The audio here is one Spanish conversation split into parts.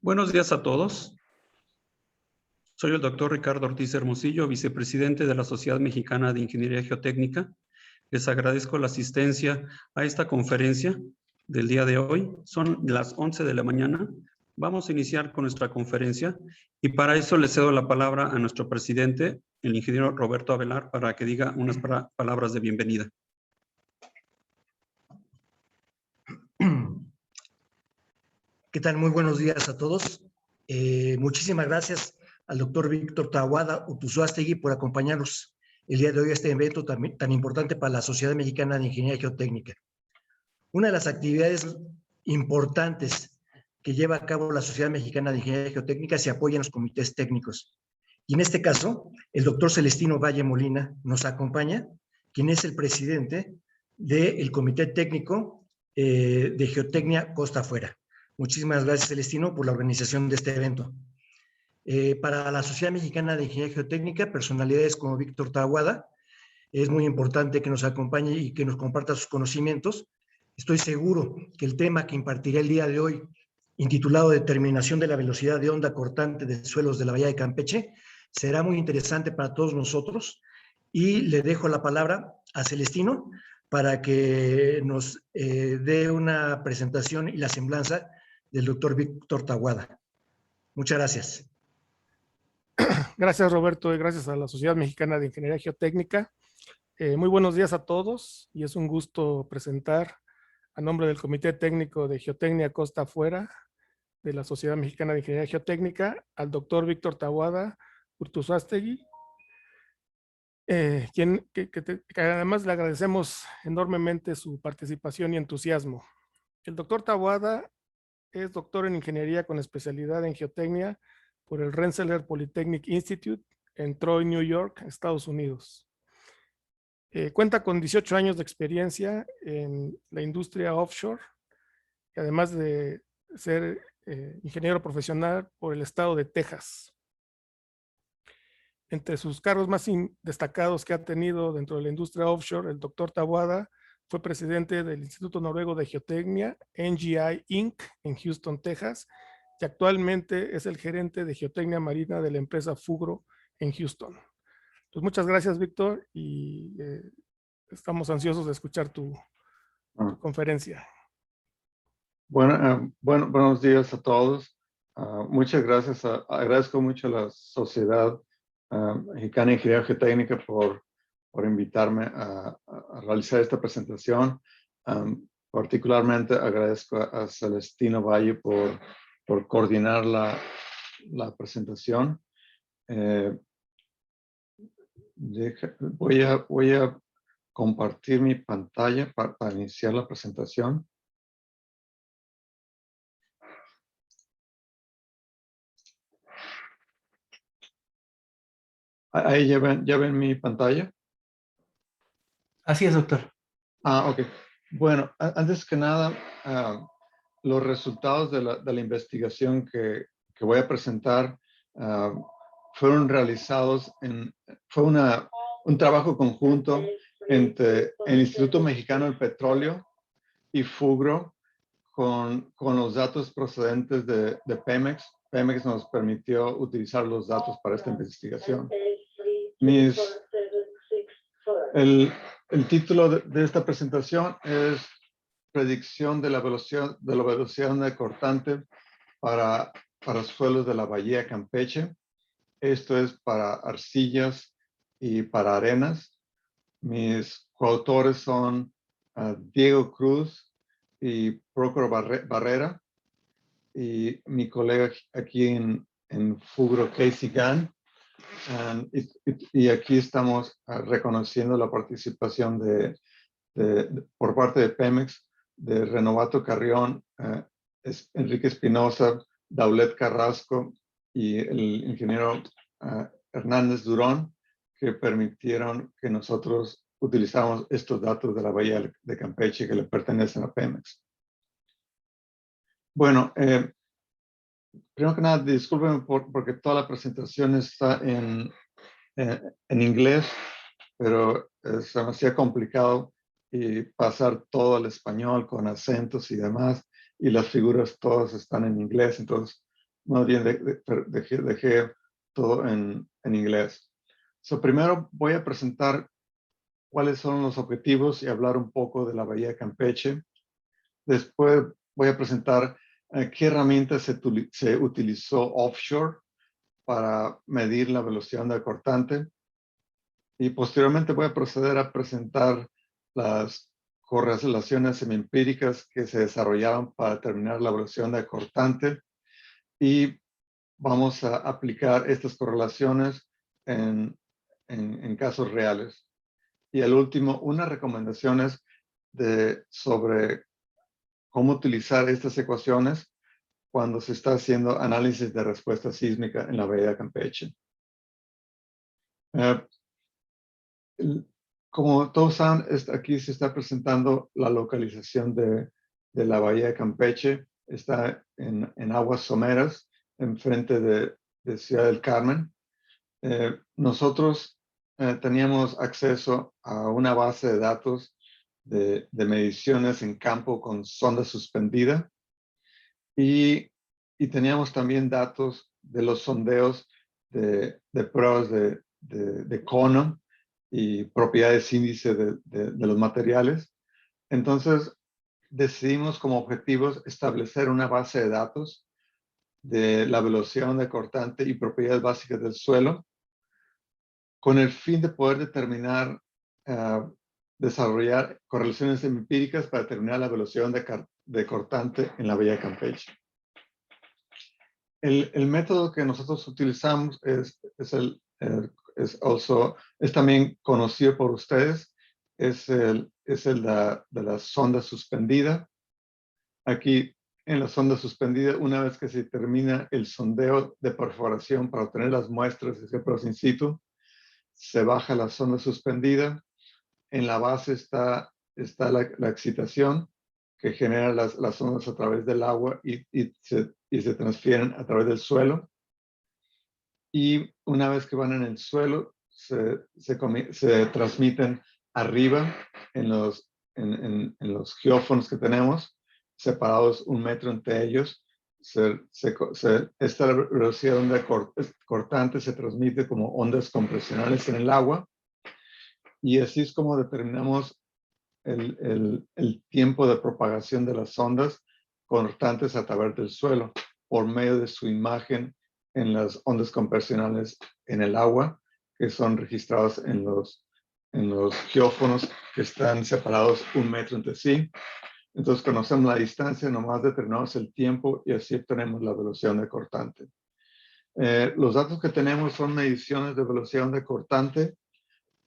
Buenos días a todos. Soy el doctor Ricardo Ortiz Hermosillo, vicepresidente de la Sociedad Mexicana de Ingeniería Geotécnica. Les agradezco la asistencia a esta conferencia del día de hoy. Son las 11 de la mañana. Vamos a iniciar con nuestra conferencia y para eso le cedo la palabra a nuestro presidente, el ingeniero Roberto Avelar, para que diga unas palabras de bienvenida. ¿Qué tal? Muy buenos días a todos. Muchísimas gracias al doctor Víctor Taboada Utuzuastegui por acompañarnos el día de hoy a este evento tan importante para la Sociedad Mexicana de Ingeniería Geotécnica. Una de las actividades importantes que lleva a cabo la Sociedad Mexicana de Ingeniería Geotécnica se apoya en los comités técnicos. Y en este caso, el doctor Celestino Valle Molina nos acompaña, quien es el presidente del Comité Técnico de Geotecnia Costa Afuera. Muchísimas gracias, Celestino, por la organización de este evento. Para la Sociedad Mexicana de Ingeniería Geotécnica, personalidades como Víctor Taboada, es muy importante que nos acompañe y que nos comparta sus conocimientos. Estoy seguro que el tema que impartirá el día de hoy, intitulado Determinación de la velocidad de onda cortante de suelos de la Bahía de Campeche, será muy interesante para todos nosotros. Y le dejo la palabra a Celestino para que nos dé una presentación y la semblanza del doctor Víctor Taboada. Muchas gracias. Gracias, Roberto, y gracias a la Sociedad Mexicana de Ingeniería Geotécnica. Muy buenos días a todos y es un gusto presentar a nombre del Comité Técnico de Geotecnia Costa Afuera de la Sociedad Mexicana de Ingeniería Geotécnica al doctor Víctor Taboada Utuzuastegui, que además le agradecemos enormemente su participación y entusiasmo. El doctor Taboada es doctor en Ingeniería con especialidad en Geotecnia por el Rensselaer Polytechnic Institute en Troy, New York, Estados Unidos. Cuenta con 18 años de experiencia en la industria offshore, y además de ser ingeniero profesional por el estado de Texas. Entre sus cargos más destacados que ha tenido dentro de la industria offshore, el doctor Taboada fue presidente del Instituto Noruego de Geotecnia, NGI Inc., en Houston, Texas, y actualmente es el gerente de geotecnia marina de la empresa Fugro en Houston. Pues muchas gracias, Víctor, y estamos ansiosos de escuchar tu conferencia. Buenos días a todos. Muchas gracias. Agradezco mucho a la Sociedad Mexicana de Ingeniería Geotécnica por invitarme a realizar esta presentación. Particularmente agradezco a Celestino Valle por coordinar la presentación. Voy a compartir mi pantalla para iniciar la presentación. Ahí ya ven mi pantalla. Así es, doctor. Ok. Bueno, antes que nada, los resultados de la investigación que voy a presentar fueron realizados fue un trabajo conjunto entre el Instituto Mexicano del Petróleo y Fugro con los datos procedentes de Pemex. Pemex nos permitió utilizar los datos para esta investigación. El título de esta presentación es Predicción de la velocidad de onda cortante para suelos de la Bahía de Campeche. Esto es para arcillas y para arenas. Mis coautores son Diego Cruz y Prócoro Barrera, y mi colega aquí en Fugro, Casey Gann. Y aquí estamos reconociendo la participación por parte de Pemex, de Renovato Carrión, Enrique Espinosa, Daulet Carrasco y el ingeniero Hernández Durón, que permitieron que nosotros utilizáramos estos datos de la Bahía de Campeche que le pertenecen a Pemex. Bueno, primero que nada, discúlpenme porque toda la presentación está en inglés, pero se me hacía complicado y pasar todo al español con acentos y demás, y las figuras todas están en inglés, entonces más bien dejé todo en inglés. Primero voy a presentar cuáles son los objetivos y hablar un poco de la Bahía de Campeche. Después voy a presentar qué herramientas se utilizó offshore para medir la velocidad de onda cortante. Y posteriormente voy a proceder a presentar las correlaciones semiempíricas que se desarrollaron para determinar la velocidad de onda cortante. Y vamos a aplicar estas correlaciones en casos reales. Y al último, unas recomendaciones sobre cómo utilizar estas ecuaciones cuando se está haciendo análisis de respuesta sísmica en la Bahía de Campeche. Como todos saben, aquí se está presentando la localización de la Bahía de Campeche. Está en aguas someras, enfrente de Ciudad del Carmen. Nosotros teníamos acceso a una base de datos de mediciones en campo con sonda suspendida y teníamos también datos de los sondeos de pruebas de cono y propiedades índice de los materiales. Entonces decidimos como objetivos establecer una base de datos de la velocidad de onda cortante y propiedades básicas del suelo, con el fin de poder determinar, desarrollar correlaciones empíricas para determinar la velocidad de cortante en la Bahía de Campeche. El método que nosotros utilizamos es también conocido por ustedes, es el de la sonda suspendida. Aquí en la sonda suspendida, una vez que se termina el sondeo de perforación para obtener las muestras de pruebas in situ, se baja la sonda suspendida. En la base está la excitación que genera las ondas a través del agua y se transfieren a través del suelo. Y una vez que van en el suelo, se transmiten arriba en los geófonos que tenemos, separados 1 metro entre ellos. Esta velocidad de onda cortante se transmite como ondas compresionales en el agua. Y así es como determinamos el tiempo de propagación de las ondas cortantes a través del suelo por medio de su imagen en las ondas compresionales en el agua, que son registradas en los geófonos que están separados 1 metro entre sí. Entonces conocemos la distancia, nomás determinamos el tiempo y así obtenemos la velocidad de onda cortante. Los datos que tenemos son mediciones de velocidad de onda cortante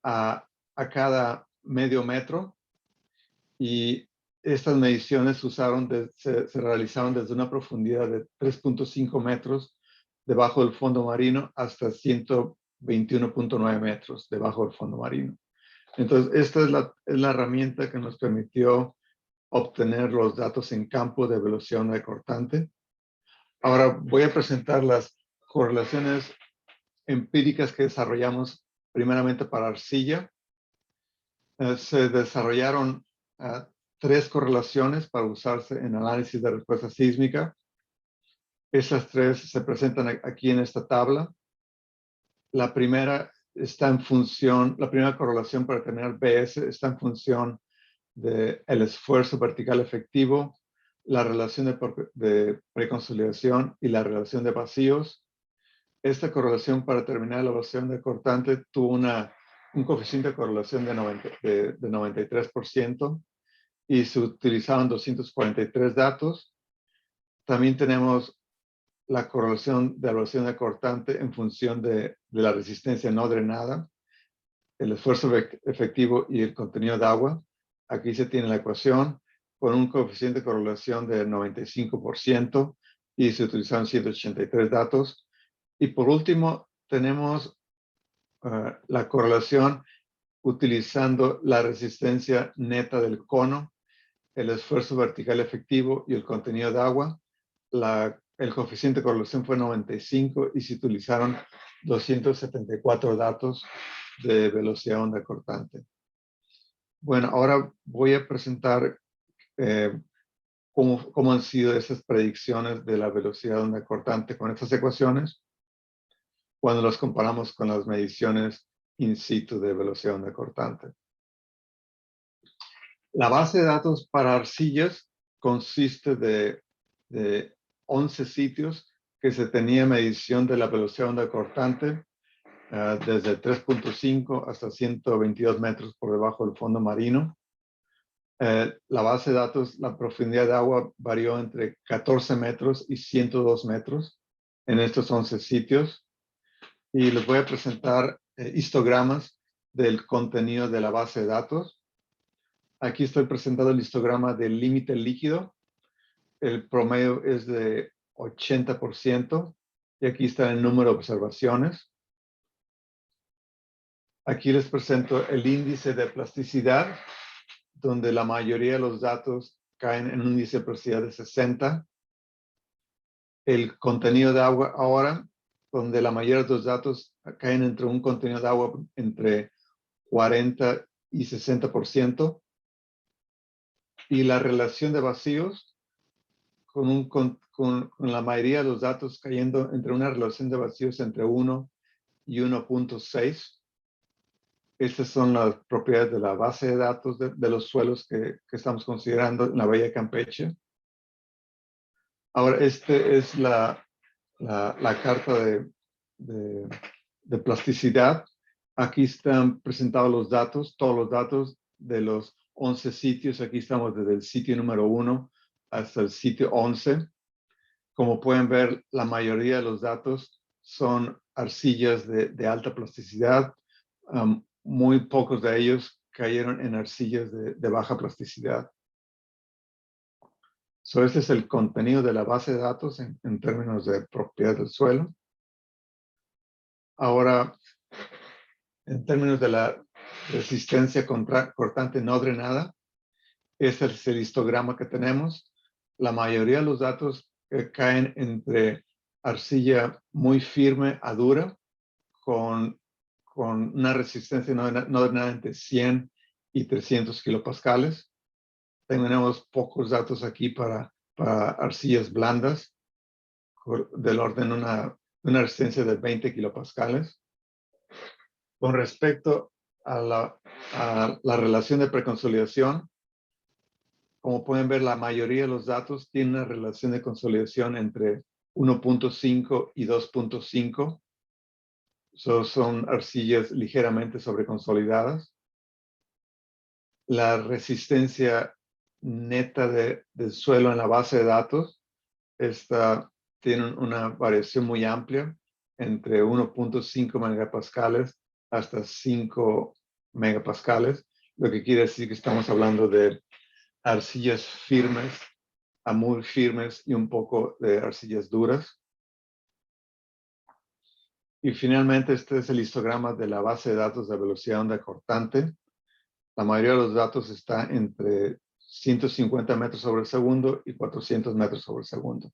a cada medio metro, y estas mediciones se realizaron desde una profundidad de 3.5 metros debajo del fondo marino hasta 121.9 metros debajo del fondo marino. Entonces, esta es la herramienta que nos permitió obtener los datos en campo de velocidad de onda cortante. Ahora voy a presentar las correlaciones empíricas que desarrollamos primeramente para arcilla. Se desarrollaron 3 correlaciones para usarse en análisis de respuesta sísmica. Esas 3 se presentan aquí en esta tabla. La primera la primera correlación para tener BS está en función del esfuerzo vertical efectivo, la relación de preconsolidación y la relación de vacíos. Esta correlación para determinar la velocidad de cortante tuvo un coeficiente de correlación de 93% y se utilizaron 243 datos. También tenemos la correlación de la velocidad de cortante en función de la resistencia no drenada, el esfuerzo efectivo y el contenido de agua. Aquí se tiene la ecuación con un coeficiente de correlación de 95% y se utilizaron 183 datos. Y por último, tenemos la correlación utilizando la resistencia neta del cono, el esfuerzo vertical efectivo y el contenido de agua. El coeficiente de correlación fue 95 y se utilizaron 274 datos de velocidad de onda cortante. Bueno, ahora voy a presentar cómo han sido esas predicciones de la velocidad de onda cortante con estas ecuaciones cuando las comparamos con las mediciones in situ de velocidad de onda cortante. La base de datos para arcillas consiste de 11 sitios que se tenía medición de la velocidad de onda cortante desde 3.5 hasta 122 metros por debajo del fondo marino. La base de datos, la profundidad de agua varió entre 14 metros y 102 metros en estos 11 sitios. Y les voy a presentar histogramas del contenido de la base de datos. Aquí estoy presentando el histograma del límite líquido. El promedio es de 80%. Y aquí está el número de observaciones. Aquí les presento el índice de plasticidad, donde la mayoría de los datos caen en un índice de plasticidad de 60. El contenido de agua ahora, donde la mayoría de los datos caen entre un contenido de agua entre 40 y 60%. Y la relación de vacíos, con la mayoría de los datos cayendo entre una relación de vacíos entre 1 y 1.6. Estas son las propiedades de la base de datos de los suelos que estamos considerando en la Bahía de Campeche. Ahora, este es la carta de plasticidad. Aquí están presentados los datos, todos los datos de los 11 sitios. Aquí estamos desde el sitio número 1 hasta el sitio 11. Como pueden ver, la mayoría de los datos son arcillas de alta plasticidad. Muy pocos de ellos cayeron en arcillas de baja plasticidad. Este es el contenido de la base de datos en términos de propiedad del suelo. Ahora, en términos de la resistencia cortante no drenada, este es el histograma que tenemos. La mayoría de los datos caen entre arcilla muy firme a dura, con una resistencia no drenada entre 100 y 300 kilopascales. Tenemos pocos datos aquí para arcillas blandas, del orden de una resistencia de 20 kilopascales. Con respecto a la relación de preconsolidación, como pueden ver, la mayoría de los datos tienen una relación de consolidación entre 1.5 y 2.5. Son arcillas ligeramente sobreconsolidadas. La resistencia neta del suelo en la base de datos tiene una variación muy amplia, entre 1.5 megapascales hasta 5 megapascales, lo que quiere decir que estamos hablando de arcillas firmes a muy firmes y un poco de arcillas duras. Y finalmente, este es el histograma de la base de datos de velocidad de onda cortante. La mayoría de los datos está entre 150 metros sobre segundo y 400 metros sobre segundo.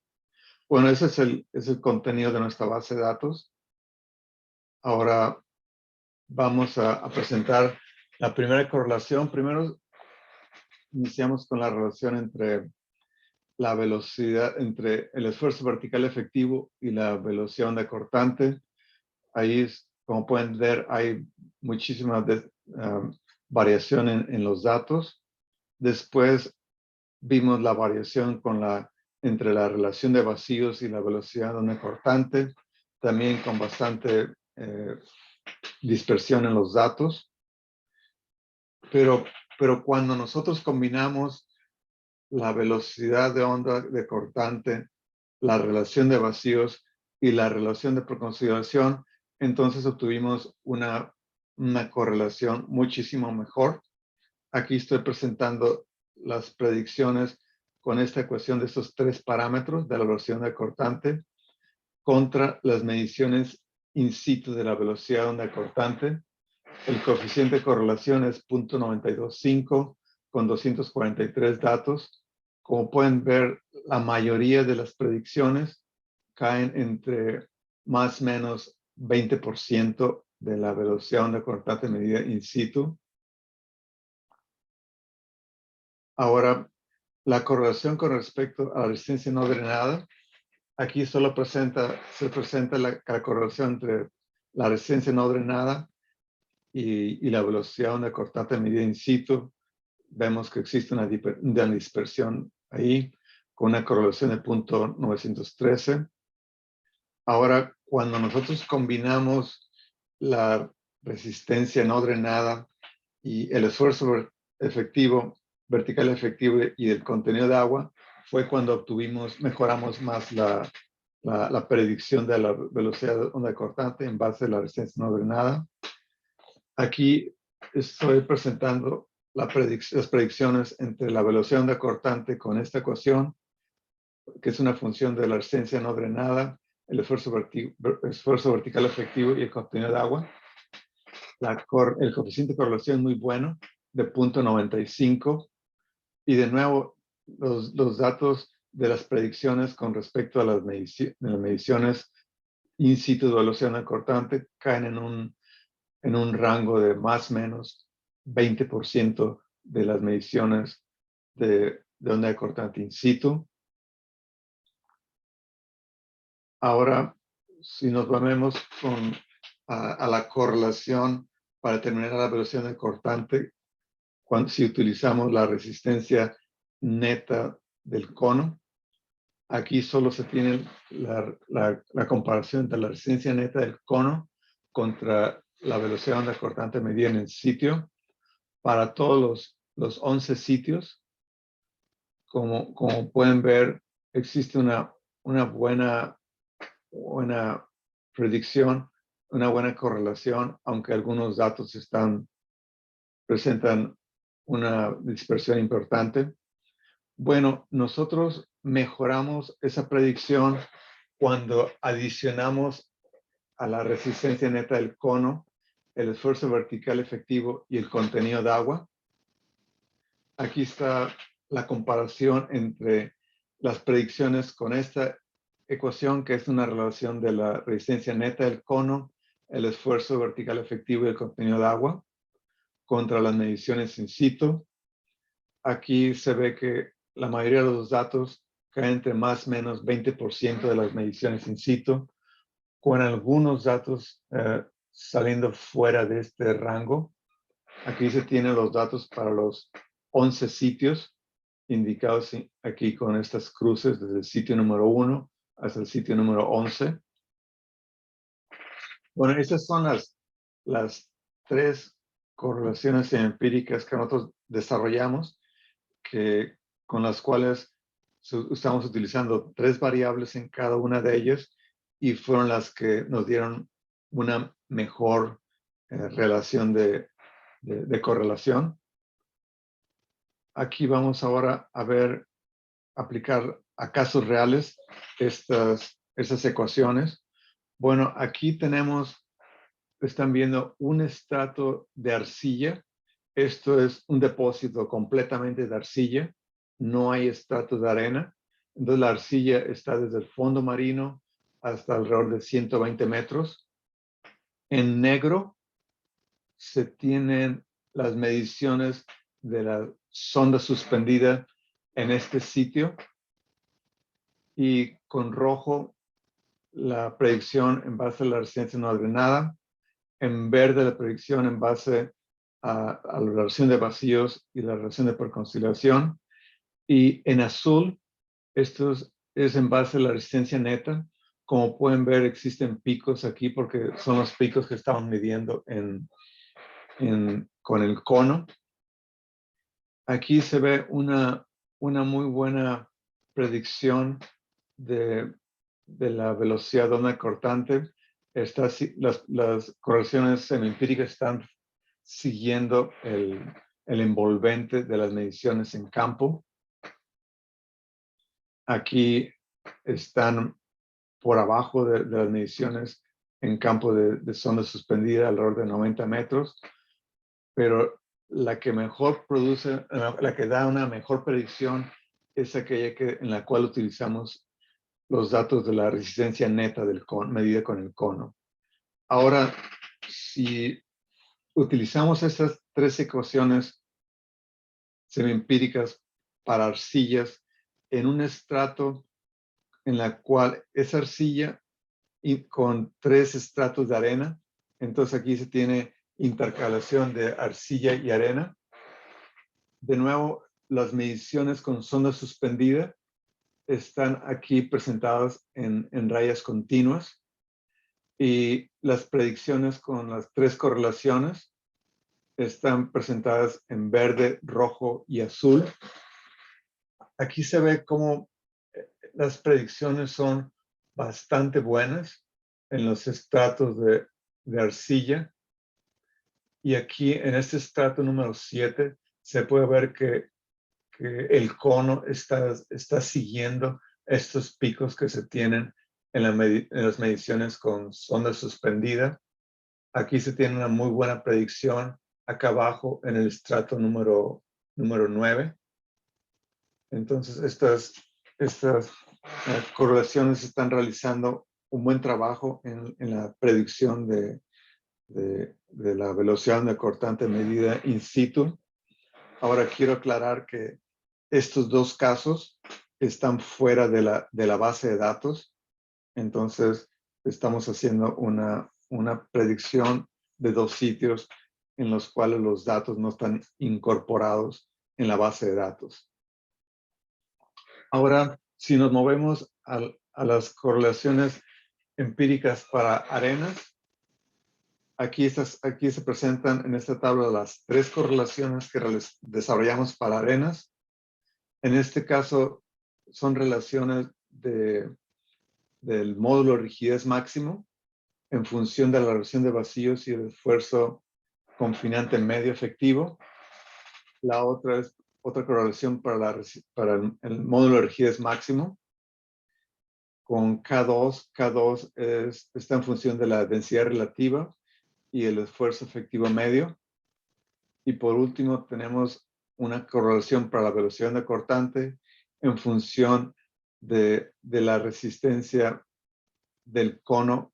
Bueno, ese es el contenido de nuestra base de datos. Ahora vamos a presentar la primera correlación. Primero iniciamos con la relación entre la velocidad, entre el esfuerzo vertical efectivo y la velocidad de onda cortante. Ahí, como pueden ver, hay muchísima variación en los datos. Después vimos la variación entre la relación de vacíos y la velocidad de onda cortante, también con bastante dispersión en los datos. Pero cuando nosotros combinamos la velocidad de onda de cortante, la relación de vacíos y la relación de preconsolidación, entonces obtuvimos una correlación muchísimo mejor. Aquí estoy presentando las predicciones con esta ecuación de estos tres parámetros de la velocidad de onda cortante contra las mediciones in situ de la velocidad de onda cortante. El coeficiente de correlación es 0.925 con 243 datos. Como pueden ver, la mayoría de las predicciones caen entre más o menos 20% de la velocidad de onda cortante medida in situ. Ahora, La correlación con respecto a la resistencia no drenada, aquí solo se presenta la correlación entre la resistencia no drenada y la velocidad de onda cortante medida in situ. Vemos que existe una dispersión ahí con una correlación de 0.913. Ahora, cuando nosotros combinamos la resistencia no drenada y el esfuerzo efectivo, vertical efectivo y el contenido de agua, fue cuando mejoramos más la predicción de la velocidad de onda cortante en base a la resistencia no drenada. Aquí estoy presentando las predicciones entre la velocidad de onda cortante con esta ecuación, que es una función de la resistencia no drenada, el esfuerzo vertical efectivo y el contenido de agua. El coeficiente de correlación es muy bueno, de 0.95. Y de nuevo, los datos de las predicciones con respecto a las mediciones in situ de velocidad de onda cortante caen en un rango de más o menos 20% de las mediciones de onda cortante in situ. Ahora, si nos vamos a la correlación para determinar la velocidad de onda cortante, si utilizamos la resistencia neta del cono, aquí solo se tiene la comparación entre la resistencia neta del cono contra la velocidad de onda cortante medida en el sitio. Para todos los 11 sitios, como pueden ver, existe una buena predicción, una buena correlación, aunque algunos datos presentan una dispersión importante. Bueno, nosotros mejoramos esa predicción cuando adicionamos a la resistencia neta del cono el esfuerzo vertical efectivo y el contenido de agua. Aquí está la comparación entre las predicciones con esta ecuación, que es una relación de la resistencia neta del cono, el esfuerzo vertical efectivo y el contenido de agua, contra las mediciones in situ. Aquí se ve que la mayoría de los datos caen entre más o menos 20% de las mediciones in situ, con algunos datos saliendo fuera de este rango. Aquí se tienen los datos para los 11 sitios indicados aquí con estas cruces desde el sitio número 1 hasta el sitio número 11. Bueno, estas son las tres correlaciones empíricas que nosotros desarrollamos, con las cuales estamos utilizando 3 variables en cada una de ellas y fueron las que nos dieron una mejor relación de correlación. Aquí vamos ahora a aplicar a casos reales estas ecuaciones. Bueno, aquí están viendo un estrato de arcilla. Esto es un depósito completamente de arcilla. No hay estratos de arena. Entonces la arcilla está desde el fondo marino hasta alrededor de 120 metros. En negro se tienen las mediciones de la sonda suspendida en este sitio y con rojo la predicción en base a la resistencia no drenada, en verde la predicción en base a la relación de vacíos y la relación de perconciliación, y en azul esto es en base a la resistencia neta. Como pueden ver, existen picos aquí porque son los picos que estamos midiendo con el cono. Aquí se ve una muy buena predicción de la velocidad de onda cortante. Las correlaciones semiempíricas están siguiendo el envolvente de las mediciones en campo. Aquí están por abajo de las mediciones en campo de sonda suspendida alrededor de 90 metros, pero la que mejor produce, la que da una mejor predicción es aquella en la cual utilizamos los datos de la resistencia neta del cono, medida con el cono. Ahora, si utilizamos estas 3 ecuaciones semiempíricas para arcillas en un estrato en la cual es arcilla y con 3 estratos de arena. Entonces aquí se tiene intercalación de arcilla y arena. De nuevo, las mediciones con sonda suspendida están aquí presentadas en rayas continuas, y las predicciones con las 3 correlaciones están presentadas en verde, rojo y azul. Aquí se ve cómo las predicciones son bastante buenas en los estratos de arcilla. Y aquí en este estrato número 7 se puede ver que el cono está siguiendo estos picos que se tienen en las mediciones con sonda suspendida. Aquí se tiene una muy buena predicción acá abajo en el estrato número 9. Entonces, estas correlaciones están realizando un buen trabajo en la predicción de la velocidad onda cortante medida in situ. Ahora quiero aclarar que estos 2 casos están fuera de la base de datos. Entonces, estamos haciendo una predicción de 2 sitios en los cuales los datos no están incorporados en la base de datos. Ahora, si nos movemos a las correlaciones empíricas para arenas, aquí se presentan en esta tabla las 3 correlaciones que desarrollamos para arenas. En este caso, son relaciones del módulo de rigidez máximo en función de la relación de vacíos y el esfuerzo confinante medio efectivo. La otra es otra correlación para el módulo de rigidez máximo con K2. K2 está en función de la densidad relativa y el esfuerzo efectivo medio. Y por último tenemos una correlación para la velocidad onda cortante en función de la resistencia del cono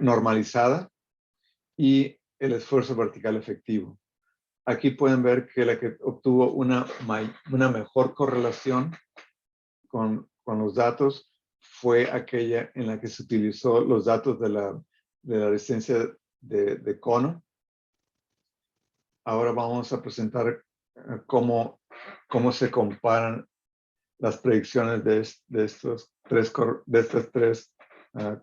normalizada y el esfuerzo vertical efectivo. Aquí pueden ver que la que obtuvo una mejor correlación con los datos fue aquella en la que se utilizó los datos de la resistencia de cono. Ahora vamos a presentar cómo se comparan las predicciones de estas 3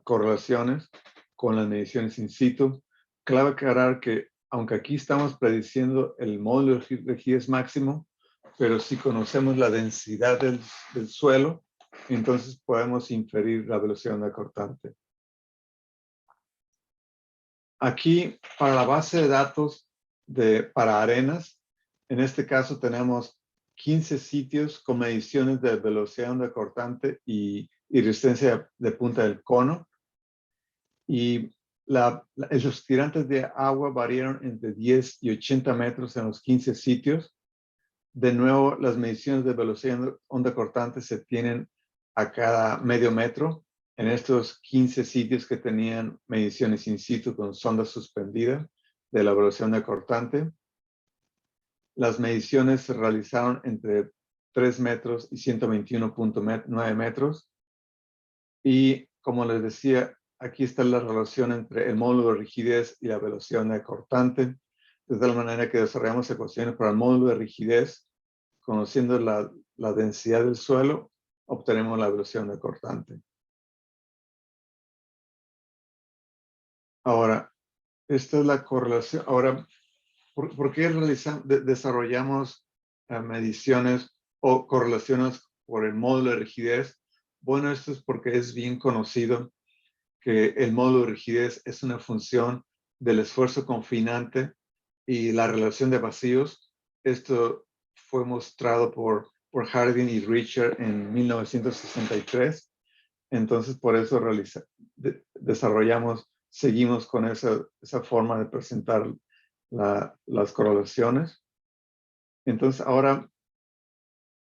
correlaciones con las mediciones in situ. Clave aclarar que aunque aquí estamos prediciendo el módulo de rigidez máximo, pero si conocemos la densidad del suelo, entonces podemos inferir la velocidad onda cortante. Aquí, para la base de datos para arenas, en este caso tenemos 15 sitios con mediciones de velocidad onda cortante y resistencia de punta del cono. Y los tirantes de agua variaron entre 10 y 80 metros en los 15 sitios. De nuevo, las mediciones de velocidad onda cortante se tienen a cada medio metro en estos 15 sitios que tenían mediciones in situ con sonda suspendida de la velocidad onda cortante. Las mediciones se realizaron entre 3 metros y 121.9 metros. Y como les decía, aquí está la relación entre el módulo de rigidez y la velocidad onda cortante, de tal manera que desarrollamos ecuaciones para el módulo de rigidez. Conociendo la densidad del suelo, obtenemos la velocidad onda cortante. Ahora, esta es la correlación. Ahora, ¿por qué desarrollamos mediciones o correlaciones por el módulo de rigidez? Bueno, esto es porque es bien conocido que el módulo de rigidez es una función del esfuerzo confinante y la relación de vacíos. Esto fue mostrado por Harding y Richard en 1963. Entonces, por eso seguimos con esa forma de presentar las correlaciones. Entonces, ahora,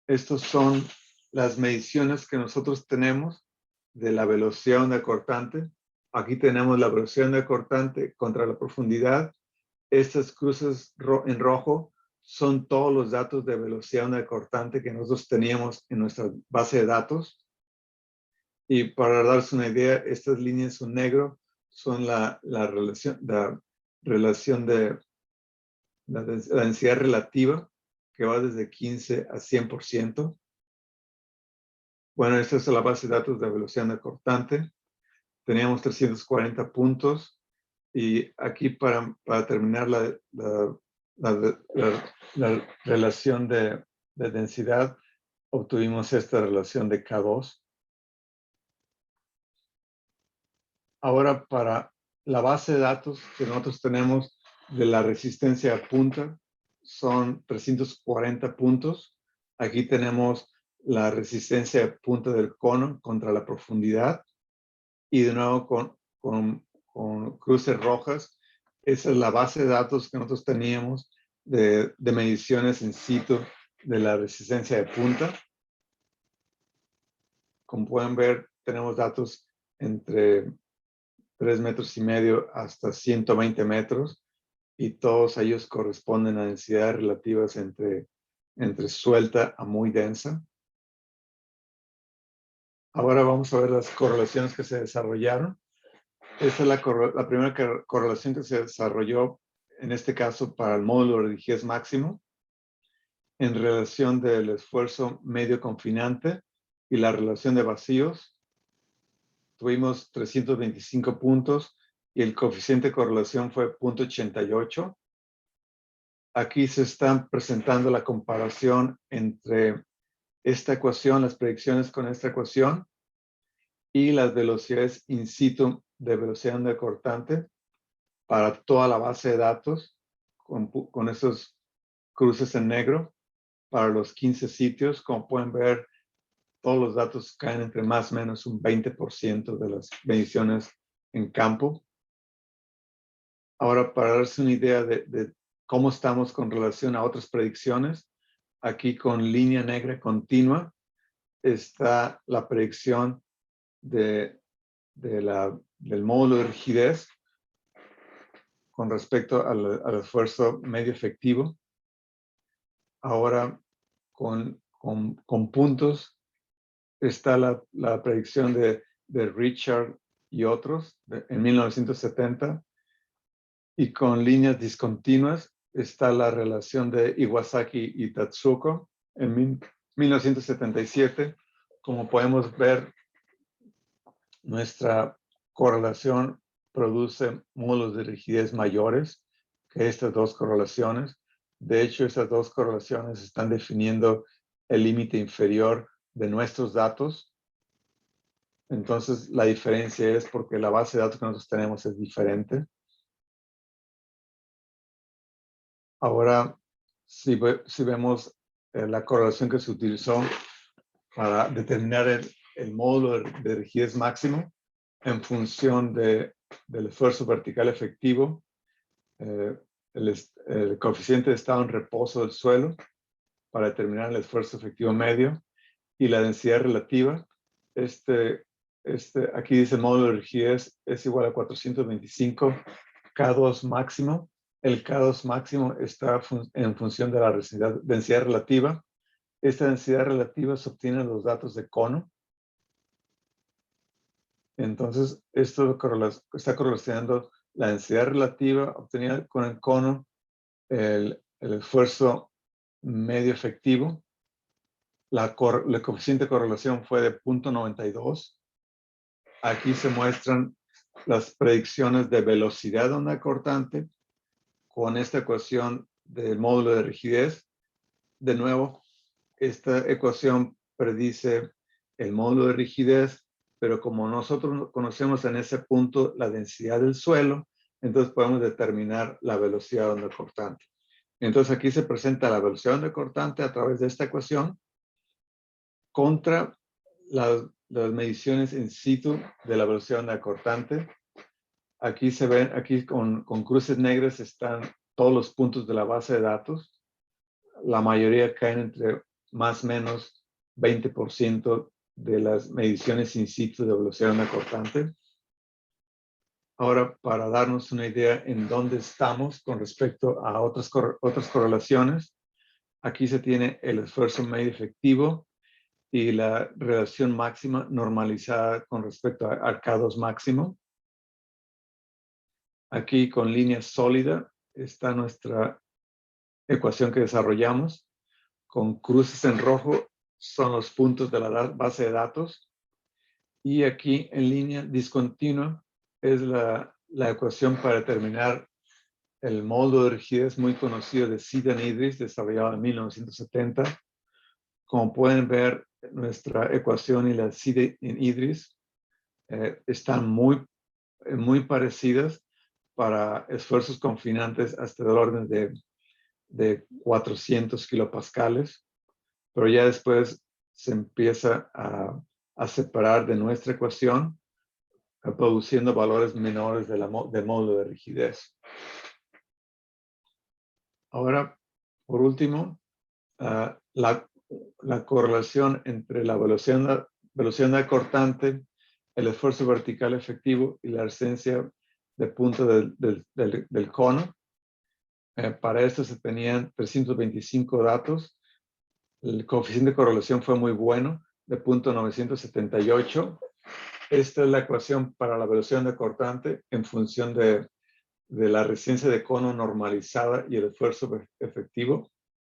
estos son las mediciones que nosotros tenemos de la velocidad onda cortante. Aquí tenemos la velocidad onda cortante contra la profundidad. Estas cruces en rojo son todos los datos de velocidad de onda cortante que nosotros teníamos en nuestra base de datos. Y para darles una idea, estas líneas en negro son la relación de la densidad relativa, que va desde 15 a 100%. Bueno, esta es la base de datos de velocidad de onda cortante. Teníamos 340 puntos. Y aquí para terminar la relación de densidad, obtuvimos esta relación de K2. Ahora, para la base de datos que nosotros tenemos de la resistencia a punta, son 340 puntos. Aquí tenemos la resistencia a punta del cono contra la profundidad. Y de nuevo con cruces rojas. Esa es la base de datos que nosotros teníamos de mediciones in situ de la resistencia de punta. Como pueden ver, tenemos datos entre 3,5 metros hasta 120 metros y todos ellos corresponden a densidades relativas entre suelta a muy densa. Ahora vamos a ver las correlaciones que se desarrollaron. Esta es la primera correlación que se desarrolló, en este caso, para el módulo de rigidez máximo, en relación del esfuerzo medio confinante y la relación de vacíos. Tuvimos 325 puntos y el coeficiente de correlación fue 0.88. Aquí se está presentando la comparación entre esta ecuación, las predicciones con esta ecuación, y las velocidades in situ de velocidad de onda cortante para toda la base de datos con esos cruces en negro para los 15 sitios. Como pueden ver, todos los datos caen entre más o menos un 20% de las mediciones en campo. Ahora, para darse una idea de cómo estamos con relación a otras predicciones, aquí con línea negra continua está la predicción del módulo de rigidez con respecto al esfuerzo medio efectivo. Ahora, con puntos, está la predicción de Richard y otros en 1970. Y con líneas discontinuas está la relación de Iwasaki y Tatsuko en 1977. Como podemos ver, nuestra correlación produce módulos de rigidez mayores que estas dos correlaciones. De hecho, estas dos correlaciones están definiendo el límite inferior de nuestros datos. Entonces, la diferencia es porque la base de datos que nosotros tenemos es diferente. Ahora, si vemos la correlación que se utilizó para determinar el módulo de rigidez máximo en función del esfuerzo vertical efectivo, el coeficiente de estado en reposo del suelo para determinar el esfuerzo efectivo medio y la densidad relativa. Aquí dice el módulo de rigidez es igual a 425 K2 máximo. El K2 máximo está en función de la densidad relativa. Esta densidad relativa se obtiene en los datos de cono. Entonces, esto está correlacionando la densidad relativa obtenida con el cono, el esfuerzo medio efectivo. El coeficiente de correlación fue de 0.92. Aquí se muestran las predicciones de velocidad de onda cortante con esta ecuación del módulo de rigidez. De nuevo, esta ecuación predice el módulo de rigidez, pero como nosotros conocemos en ese punto la densidad del suelo, entonces podemos determinar la velocidad de onda cortante. Entonces aquí se presenta la velocidad de onda cortante a través de esta ecuación contra las mediciones in situ de la velocidad de onda cortante. Aquí se ven, aquí con cruces negras están todos los puntos de la base de datos. La mayoría caen entre más o menos 20% de las mediciones in situ de velocidad de onda cortante. Ahora, para darnos una idea en dónde estamos con respecto a otras correlaciones, aquí se tiene el esfuerzo medio efectivo y la relación máxima normalizada con respecto al K2 máximo. Aquí con línea sólida está nuestra ecuación que desarrollamos. Con cruces en rojo son los puntos de la base de datos. Y aquí en línea discontinua es la ecuación para determinar el módulo de rigidez muy conocido de Seedan-Idris, desarrollado en 1970. Como pueden ver, nuestra ecuación y la Seedan-Idris están muy parecidas para esfuerzos confinantes hasta el orden de 400 kilopascales, pero ya después se empieza a separar de nuestra ecuación, produciendo valores menores del módulo de rigidez. Ahora, por último, la correlación entre la velocidad cortante, el esfuerzo vertical efectivo y la resistencia de punta del cono. Para esto se tenían 325 datos. El coeficiente de correlación fue muy bueno, de 0.978. Esta es la ecuación para la velocidad de cortante en función de la resistencia de cono normalizada y el esfuerzo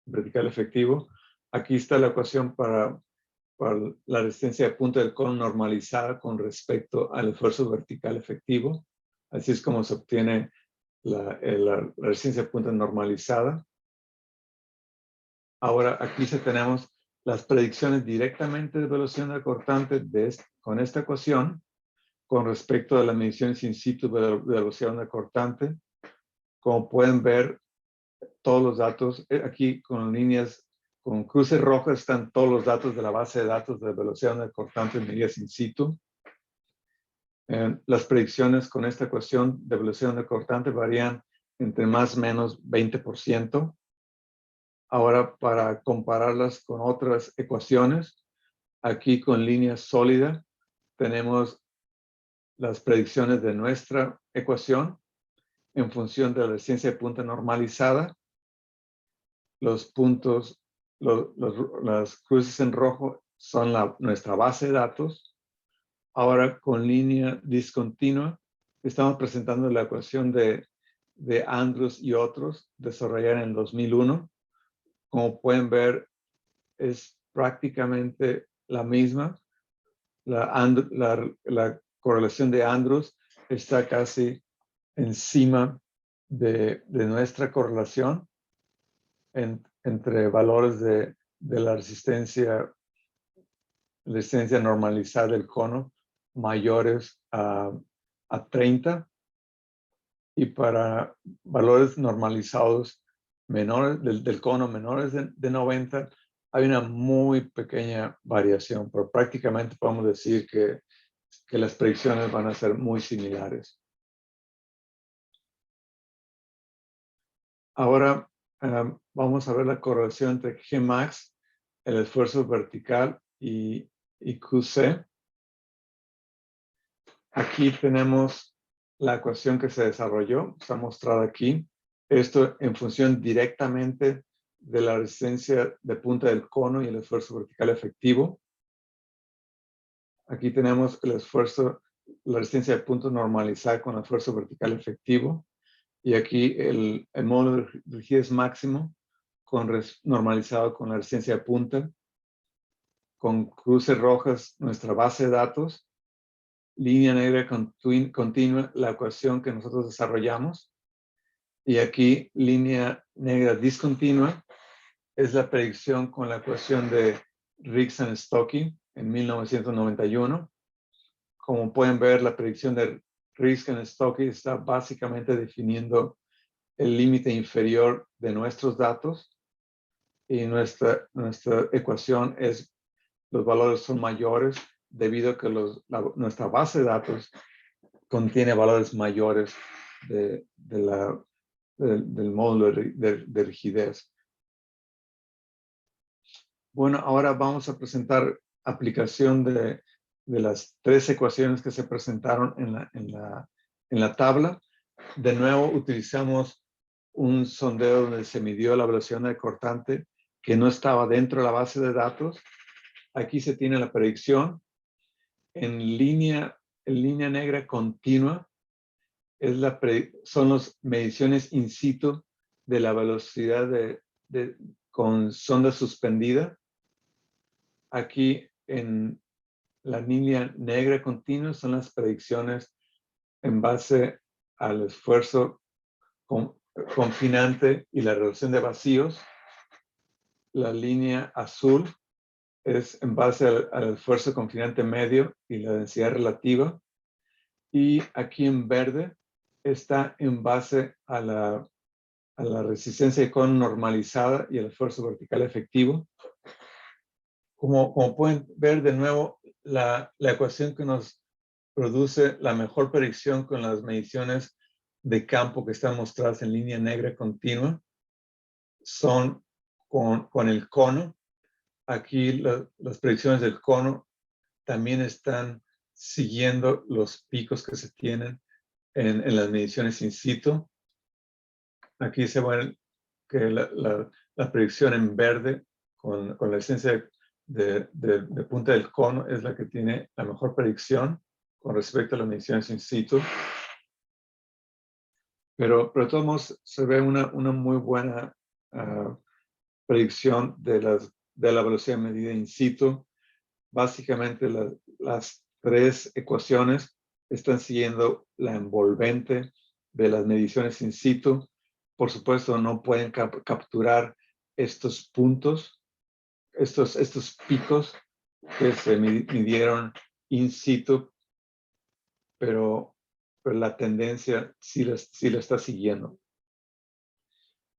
vertical efectivo. Aquí está la ecuación para la resistencia de punta del cono normalizada con respecto al esfuerzo vertical efectivo. Así es como se obtiene la resistencia de punta normalizada. Ahora aquí tenemos las predicciones directamente de velocidad cortante con esta ecuación con respecto a las mediciones in situ de la velocidad cortante. Como pueden ver, todos los datos, aquí con líneas, con cruces rojas están todos los datos de la base de datos de velocidad cortante en medidas in situ. Las predicciones con esta ecuación de velocidad cortante varían entre más o menos 20%. Ahora, para compararlas con otras ecuaciones, aquí con línea sólida tenemos las predicciones de nuestra ecuación en función de la resistencia de punta normalizada. Los puntos, las cruces en rojo son nuestra base de datos. Ahora, con línea discontinua, estamos presentando la ecuación de Andrews y otros, desarrollada en 2001. Como pueden ver, es prácticamente la misma. La correlación de Andrews está casi encima de nuestra correlación entre valores de la resistencia normalizada del cono mayores a 30, y para valores normalizados menores del cono menores de 90 hay una muy pequeña variación, pero prácticamente podemos decir que las predicciones van a ser muy similares. Ahora vamos a ver la correlación entre Gmax, el esfuerzo vertical y QC. Aquí tenemos la ecuación que se desarrolló, está mostrada aquí. Esto en función directamente de la resistencia de punta del cono y el esfuerzo vertical efectivo. Aquí tenemos el esfuerzo, la resistencia de punta normalizada con el esfuerzo vertical efectivo. Y aquí el módulo de rigidez máximo normalizado con la resistencia de punta. Con cruces rojas, nuestra base de datos. Línea negra continua, la ecuación que nosotros desarrollamos. Y aquí, línea negra discontinua, es la predicción con la ecuación de Riggs and Stokey en 1991. Como pueden ver, la predicción de Riggs and Stokey está básicamente definiendo el límite inferior de nuestros datos, y nuestra ecuación los valores son mayores debido a que nuestra base de datos contiene valores mayores del módulo de rigidez. Bueno, ahora vamos a presentar aplicación de las tres ecuaciones que se presentaron en en la tabla, de nuevo utilizamos un sondeo donde se midió la velocidad de cortante que no estaba dentro de la base de datos. Aquí se tiene la predicción. En línea negra continua son las mediciones in situ de la velocidad con sonda suspendida. Aquí en la línea negra continua son las predicciones en base al esfuerzo confinante y la reducción de vacíos. La línea azul es en base al esfuerzo confinante medio y la densidad relativa. Y aquí en verde está en base a la resistencia de cono normalizada y el esfuerzo vertical efectivo. Como pueden ver de nuevo, la ecuación que nos produce la mejor predicción con las mediciones de campo que están mostradas en línea negra continua son con el cono. Aquí las predicciones del cono también están siguiendo los picos que se tienen en las mediciones in situ. Aquí se ve que la predicción en verde con la esencia de punta del cono es la que tiene la mejor predicción con respecto a las mediciones in situ. Pero de todos modos se ve una muy buena predicción de la velocidad medida in situ. Básicamente las tres ecuaciones están siguiendo la envolvente de las mediciones in situ. Por supuesto, no pueden capturar estos puntos, estos picos que se midieron in situ, pero la tendencia sí la está siguiendo.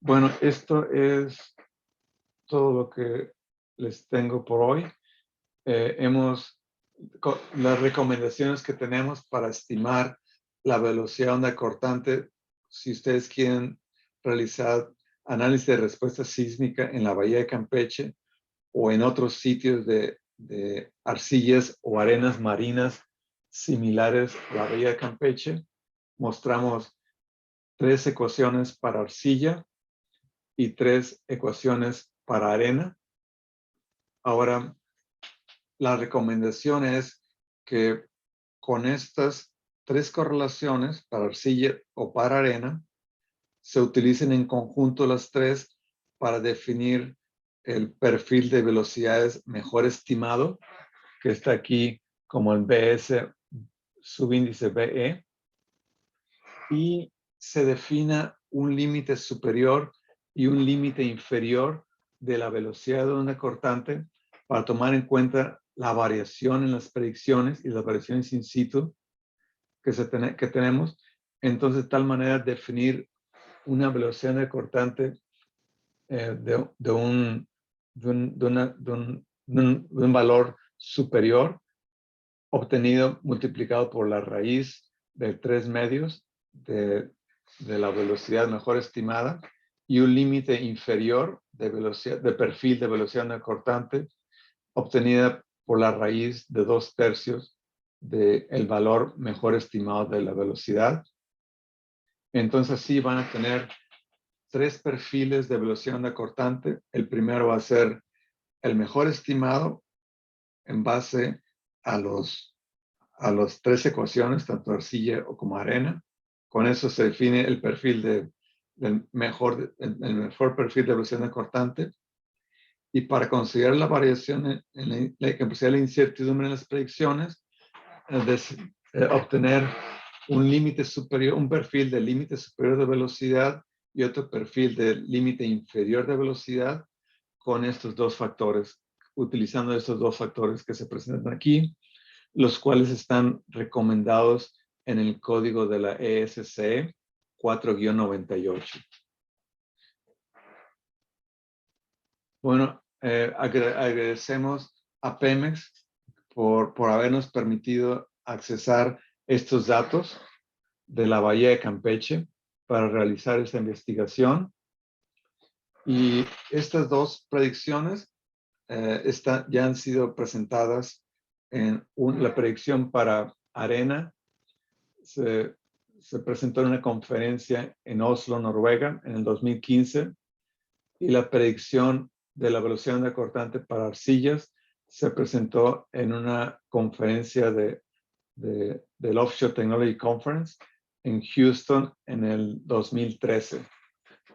Bueno, esto es todo lo que les tengo por hoy. Las recomendaciones que tenemos para estimar la velocidad de onda cortante, si ustedes quieren realizar análisis de respuesta sísmica en la Bahía de Campeche o en otros sitios de arcillas o arenas marinas similares a la Bahía de Campeche, mostramos 3 ecuaciones para arcilla y 3 ecuaciones para arena. Ahora, la recomendación es que con estas 3 correlaciones para arcilla o para arena, se utilicen en conjunto las 3 para definir el perfil de velocidades mejor estimado, que está aquí como el BS subíndice BE, y se defina un límite superior y un límite inferior de la velocidad de onda cortante para tomar en cuenta la variación en las predicciones y las variaciones in situ que tenemos. Entonces, de tal manera definir una velocidad de onda cortante de un valor superior obtenido multiplicado por la raíz de 3 medios de la velocidad mejor estimada y un límite inferior de perfil de velocidad onda cortante obtenida por la raíz de 2/3 del valor mejor estimado de la velocidad. Entonces sí van a tener 3 perfiles de velocidad onda cortante. El primero va a ser el mejor estimado en base a las 3 ecuaciones, tanto arcilla o como arena. Con eso se define el perfil el mejor perfil de velocidad onda cortante. Y para considerar la variación en la capacidad de la incertidumbre en las predicciones, obtener un límite superior, un perfil de límite superior de velocidad y otro perfil de límite inferior de velocidad con estos 2 factores, utilizando estos 2 factores que se presentan aquí, los cuales están recomendados en el código de la ESC 4-98. Bueno, agradecemos a Pemex por habernos permitido accesar estos datos de la Bahía de Campeche para realizar esta investigación. Y estas 2 predicciones ya han sido presentadas en la predicción para arena. se presentó en una conferencia en Oslo, Noruega, en el 2015, y la predicción de la velocidad de onda cortante para arcillas se presentó en una conferencia del Offshore Technology Conference en Houston en el 2013.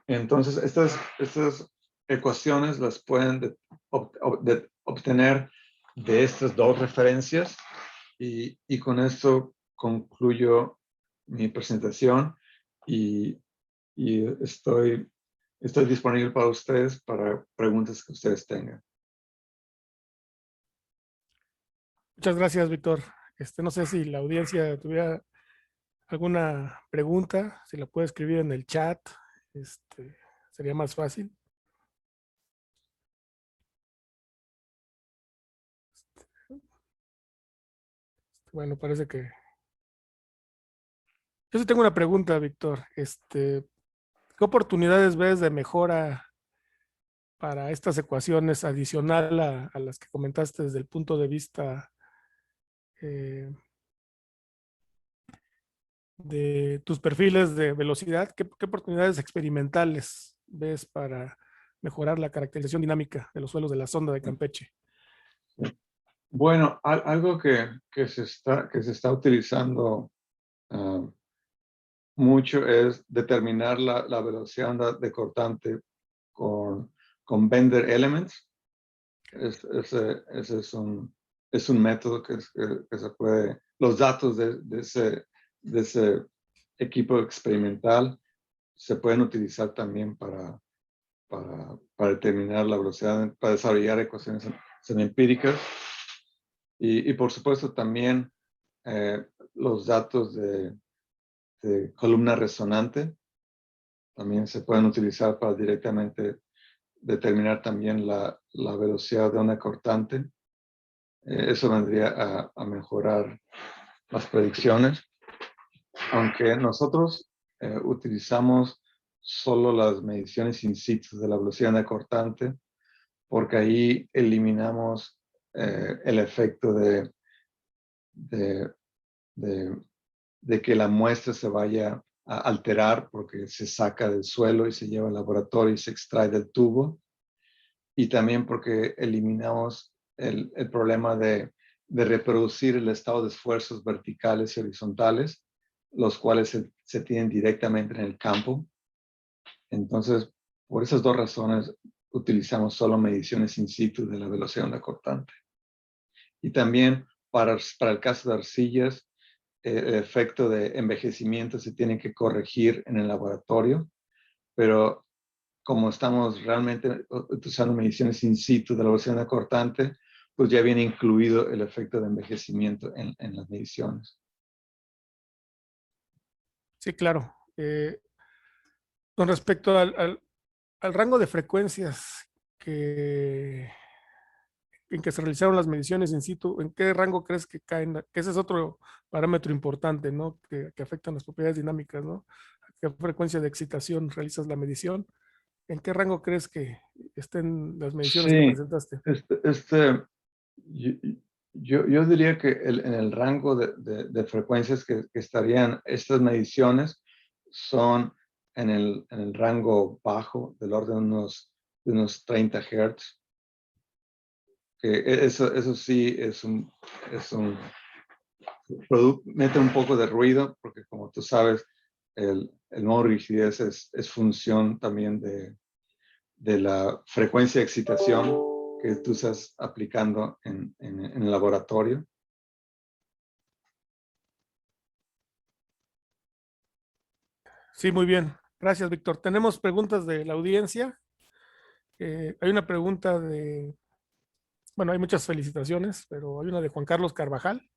Entonces, estas ecuaciones las pueden obtener de estas dos referencias, y con esto concluyo mi presentación y estoy disponible para ustedes para preguntas que ustedes tengan. Muchas gracias, Víctor. No sé si la audiencia tuviera alguna pregunta, si la puede escribir en el chat, sería más fácil. Bueno, parece que... Yo sí tengo una pregunta, Víctor. ¿Qué oportunidades ves de mejora para estas ecuaciones adicional a las que comentaste desde el punto de vista de tus perfiles de velocidad? ¿Qué oportunidades experimentales ves para mejorar la caracterización dinámica de los suelos de la sonda de Campeche? Bueno, algo que se está utilizando mucho es determinar la velocidad onda de cortante con Bender Elements. Ese es un método que se puede, los datos de ese equipo experimental se pueden utilizar también para determinar la velocidad, para desarrollar ecuaciones semiempíricas. Y por supuesto también los datos de columna resonante también se pueden utilizar para directamente determinar también la velocidad de onda cortante. Eso vendría a mejorar las predicciones, aunque nosotros utilizamos solo las mediciones in situ de la velocidad de onda cortante, porque ahí eliminamos el efecto de que la muestra se vaya a alterar porque se saca del suelo y se lleva al laboratorio y se extrae del tubo, y también porque eliminamos el problema de reproducir el estado de esfuerzos verticales y horizontales, los cuales se tienen directamente en el campo. Entonces, por esas dos razones, utilizamos solo mediciones in situ de la velocidad de onda cortante. Y también para el caso de arcillas, el efecto de envejecimiento se tiene que corregir en el laboratorio, pero como estamos realmente utilizando mediciones in situ de la velocidad de onda cortante, pues ya viene incluido el efecto de envejecimiento en las mediciones. Sí, claro. Con respecto al rango de frecuencias en que se realizaron las mediciones in situ, ¿en qué rango crees que caen? Que ese es otro parámetro importante, ¿no? Que afectan las propiedades dinámicas, ¿no? ¿A qué frecuencia de excitación realizas la medición? ¿En qué rango crees que estén las mediciones que Sí, presentaste? yo diría que en el rango de frecuencias que estarían estas mediciones son en el rango bajo, del orden de unos 30 Hz. Que eso sí mete un poco de ruido, porque como tú sabes, el modo rigidez es función también de la frecuencia de excitación que tú estás aplicando en el laboratorio. Sí, muy bien. Gracias, Víctor. Tenemos preguntas de la audiencia. Hay una pregunta bueno, hay muchas felicitaciones, pero hay una de Juan Carlos Carvajal,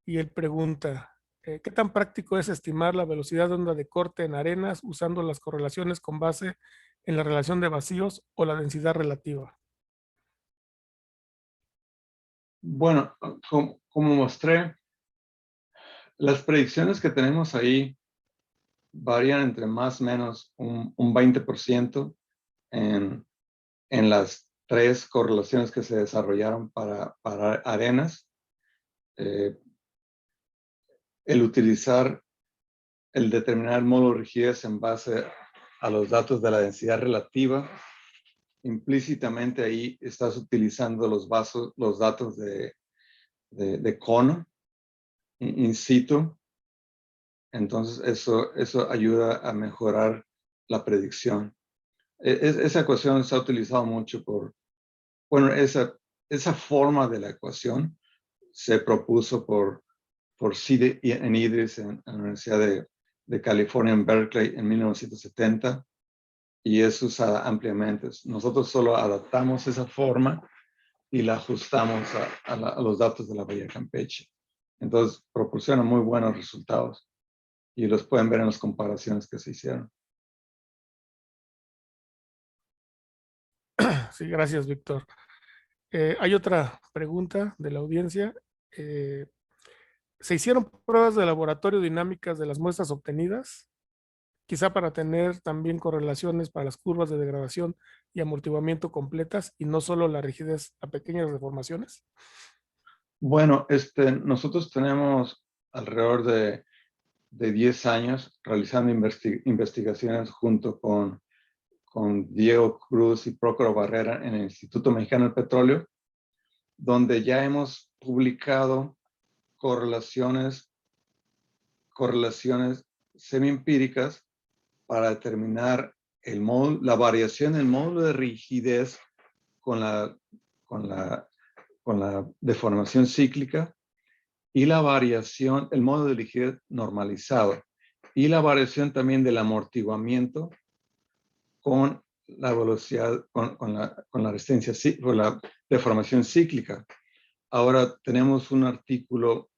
y él pregunta, ¿qué tan práctico es estimar la velocidad de onda de corte en arenas usando las correlaciones con base en la relación de vacíos o la densidad relativa? Bueno, como mostré, las predicciones que tenemos ahí varían entre más o menos un 20% en las 3 correlaciones que se desarrollaron para arenas. El utilizar el determinar el módulo de rigidez en base a los datos de la densidad relativa. Implícitamente ahí estás utilizando los datos de cono in situ. Entonces eso ayuda a mejorar la predicción. Esa ecuación se ha utilizado mucho esa forma de la ecuación se propuso por Sid and Idris en la Universidad de California en Berkeley en 1970 y es usada ampliamente. Nosotros solo adaptamos esa forma y la ajustamos a los datos de la Bahía Campeche. Entonces proporciona muy buenos resultados y los pueden ver en las comparaciones que se hicieron. Sí, gracias, Víctor. Hay otra pregunta de la audiencia. ¿Se hicieron pruebas de laboratorio dinámicas de las muestras obtenidas? Quizá para tener también correlaciones para las curvas de degradación y amortiguamiento completas y no solo la rigidez a pequeñas deformaciones. Bueno, nosotros tenemos alrededor de 10 años realizando investigaciones junto con Diego Cruz y Prócoro Barrera en el Instituto Mexicano del Petróleo, donde ya hemos publicado correlaciones semiempíricas para determinar la variación del módulo de rigidez con la deformación cíclica y la variación, el módulo de rigidez normalizado y la variación también del amortiguamiento con la velocidad, con la resistencia, con la deformación cíclica. Ahora tenemos un artículo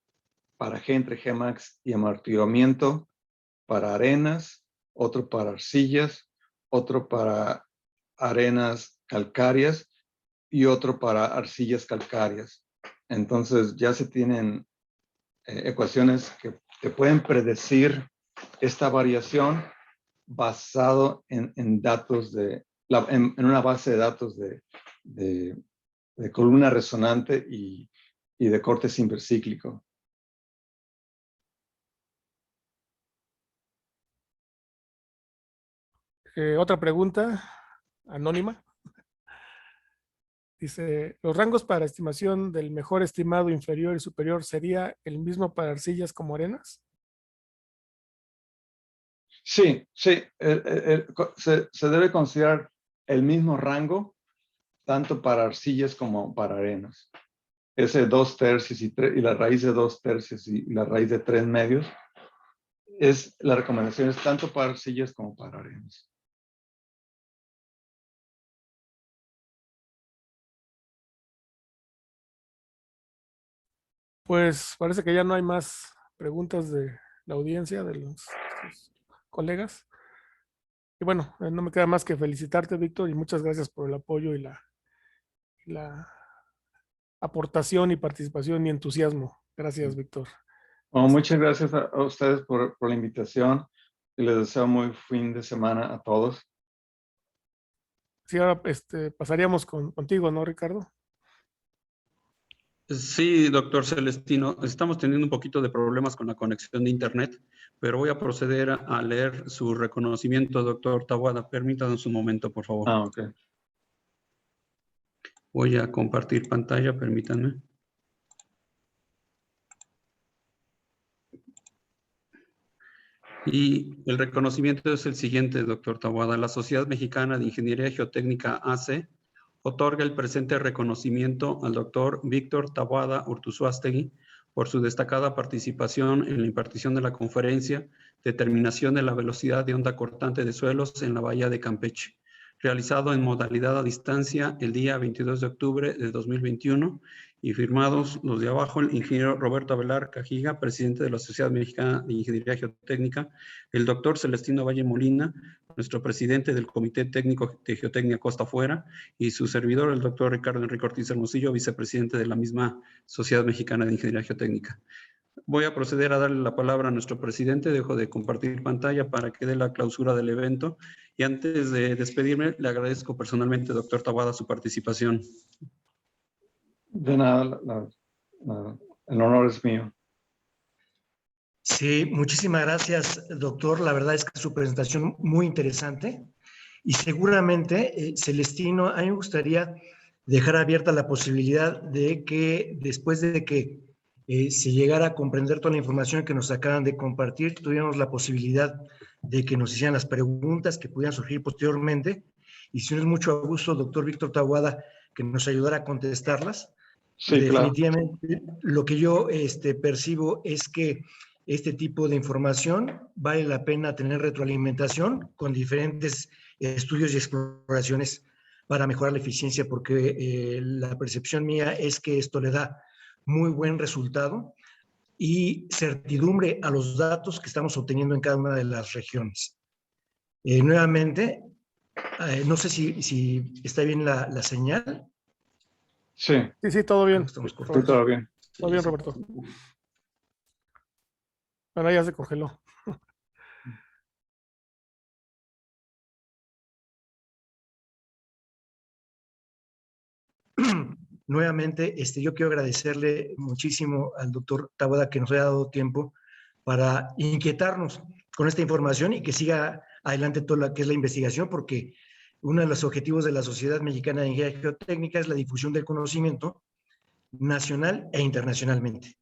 para G entre Gmax y amortiguamiento para arenas, otro para arcillas, otro para arenas calcáreas y otro para arcillas calcáreas. Entonces ya se tienen ecuaciones que pueden predecir esta variación basado en datos en una base de datos de columna resonante y de corte simpercíclico. Otra pregunta anónima. Dice, ¿los rangos para estimación del mejor estimado inferior y superior sería el mismo para arcillas como arenas? Sí. Se debe considerar el mismo rango tanto para arcillas como para arenas. Ese 2/3 y la raíz de 2/3 y la raíz de 3/2 la recomendación es tanto para arcillas como para arenas. Pues parece que ya no hay más preguntas de la audiencia, de los colegas. Y bueno, no me queda más que felicitarte, Víctor, y muchas gracias por el apoyo y la aportación y participación y entusiasmo. Gracias, Víctor. Bueno, muchas gracias a ustedes por la invitación y les deseo muy fin de semana a todos. Sí, ahora pasaríamos contigo, ¿no, Ricardo? Sí, doctor Celestino, estamos teniendo un poquito de problemas con la conexión de internet, pero voy a proceder a leer su reconocimiento, doctor Taboada. Permítanos un momento, por favor. Ok. Voy a compartir pantalla, permítanme. Y el reconocimiento es el siguiente, doctor Taboada. La Sociedad Mexicana de Ingeniería Geotécnica AC otorga el presente reconocimiento al doctor Víctor Taboada Urtuzuastegui por su destacada participación en la impartición de la conferencia Determinación de la velocidad de onda cortante de suelos en la Bahía de Campeche, realizado en modalidad a distancia el día 22 de octubre de 2021 y firmados los de abajo el ingeniero Roberto Avelar Cajiga, presidente de la Sociedad Mexicana de Ingeniería Geotécnica, el doctor Celestino Valle Molina, nuestro presidente del Comité Técnico de Geotecnia Costa Afuera, y su servidor, el doctor Ricardo Enrique Ortiz Hermosillo, vicepresidente de la misma Sociedad Mexicana de Ingeniería Geotécnica. Voy a proceder a darle la palabra a nuestro presidente. Dejo de compartir pantalla para que dé la clausura del evento. Y antes de despedirme, le agradezco personalmente, doctor Taboada, su participación. De nada, el honor es mío. Sí, muchísimas gracias, doctor. La verdad es que su presentación muy interesante y seguramente, Celestino, a mí me gustaría dejar abierta la posibilidad de que después de que se llegara a comprender toda la información que nos acaban de compartir, tuviéramos la posibilidad de que nos hicieran las preguntas que pudieran surgir posteriormente. Y si no es mucho a gusto, doctor Víctor Taboada, que nos ayudara a contestarlas. Sí, claro. Definitivamente, lo que yo percibo es que este tipo de información vale la pena tener retroalimentación con diferentes estudios y exploraciones para mejorar la eficiencia, porque la percepción mía es que esto le da muy buen resultado y certidumbre a los datos que estamos obteniendo en cada una de las regiones. Nuevamente, no sé si está bien la señal. Sí, Sí, sí, todo bien. Estamos sí, cortando. todo bien. Todo bien, Roberto. Ahora ya se congeló. Nuevamente, yo quiero agradecerle muchísimo al doctor Taboada que nos haya dado tiempo para inquietarnos con esta información y que siga adelante todo lo que es la investigación, porque uno de los objetivos de la Sociedad Mexicana de Ingeniería Geotécnica es la difusión del conocimiento nacional e internacionalmente.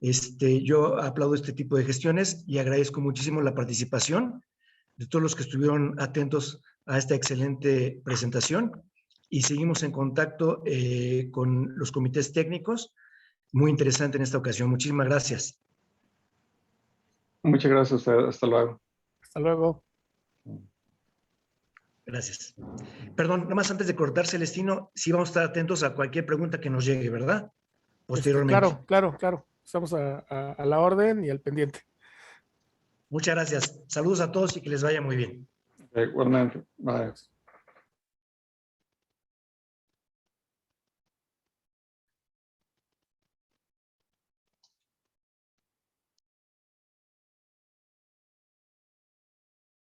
Yo aplaudo este tipo de gestiones y agradezco muchísimo la participación de todos los que estuvieron atentos a esta excelente presentación y seguimos en contacto con los comités técnicos. Muy interesante en esta ocasión. Muchísimas gracias. Muchas gracias. Hasta luego. Hasta luego. Gracias. Perdón, nada más antes de cortar, Celestino, sí vamos a estar atentos a cualquier pregunta que nos llegue, ¿verdad? Posteriormente. Claro. Estamos a la orden y al pendiente. Muchas gracias. Saludos a todos y que les vaya muy bien. Igualmente. Bye.